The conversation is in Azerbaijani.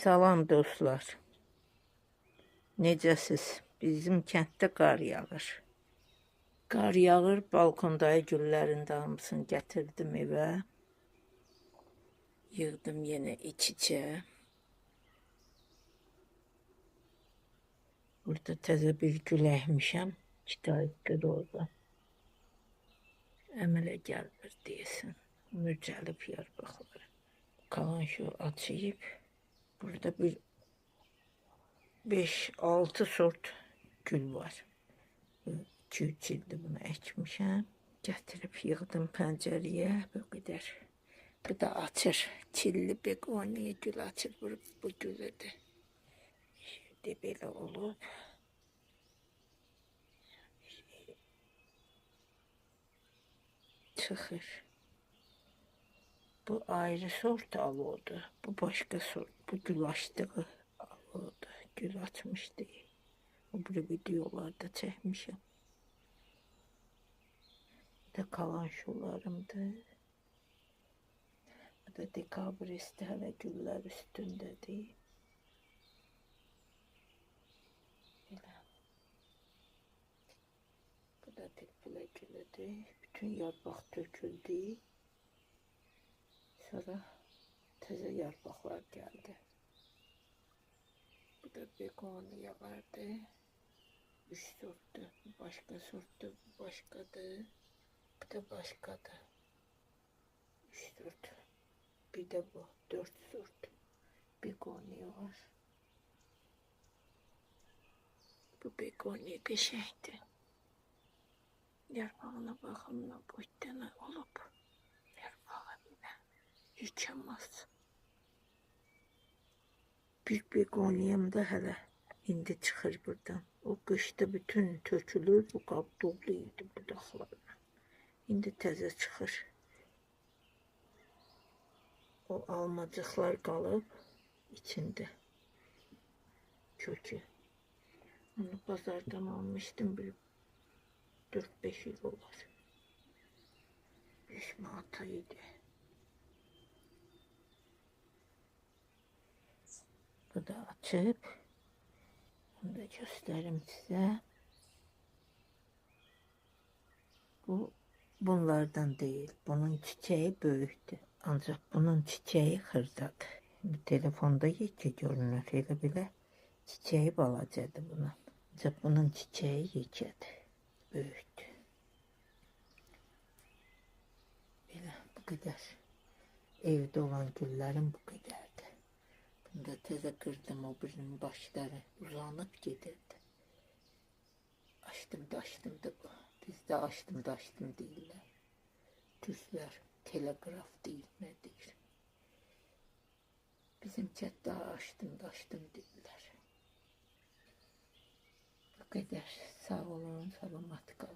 Salam dostlar. Necəsiz? Bizim kənddə qar yağır. Qar yağır, balkondakı güllərin də hamısını gətirdim evə. Yığdım yenə iç-içə. Burada təzə bir gül əkmişəm. 2 dənə orada. Əmələ gəlmir deyəsən. Mürcəlib yarpaqları. Qalan şu açıyıb. Burada bir 5-6 sort gül var. 2-3 ildir bunu əkmişəm. Gətirib yığdım pəncərəyə bu qədər. Bu da açır. Çilli begoniya gül açır. Bu gülüdür. Şimdi belə olub. Çıxır. Bu ayrı sort alodu. Bu başqa sort. Bu gül açdığı alodu. Gül açmış deyil. O bir videolarda çəkmişəm. Bu da kalan şularımdır. Bu da dekabristi hələ güllər üstündədir. Belə. Bu da pilpilə gülüdür. Bütün yarpaq töküldü. Sonra təzə yarpaqlar gəldi. Bu da begoniya vardı. 3 sortdur. Bu başqa sortdur. Bu başqadır. Bu da başqadır. 3 sort. Bir de bu 4 sort. Begoniya var. Bu begoniya qəşəngdir. Yarpağına baxın, nə boyutda olub. Yarpağı belə yıkamaz. Bir begoniyam da hələ indi çıxır buradan. O qışda bütün tökülür, bu qab dolu idi budaqlarla. İndi təzə çıxır. O almacıqlar qalıb içində. Kökü. Onu bazardan almışdım bir 4-5 il olar. 5 manata idi. Bu da açıb. Bunu da göstərim sizə. Bu bunlardan deyil. Bunun çiçeği böyükdür. Ancaq bunun çiçeği xırdadır. Şimdi telefonda yekə görünür. Elə belə çiçeği balacadır bunun. Ancaq bunun çiçeği yekədir. Böyükdür. Belə bu qədər. Evdə olan güllərim bu qədərdir. Bunu da təzə qırdım, o birinin başları uzanıb gedirdi. Açdım da bu. Bizdə açdım deyirlər. Türklər telegraf deyir, nə deyir. Bizim kətdə açdım deyirlər. Bu qədər. Sağ olun, salamat qalın.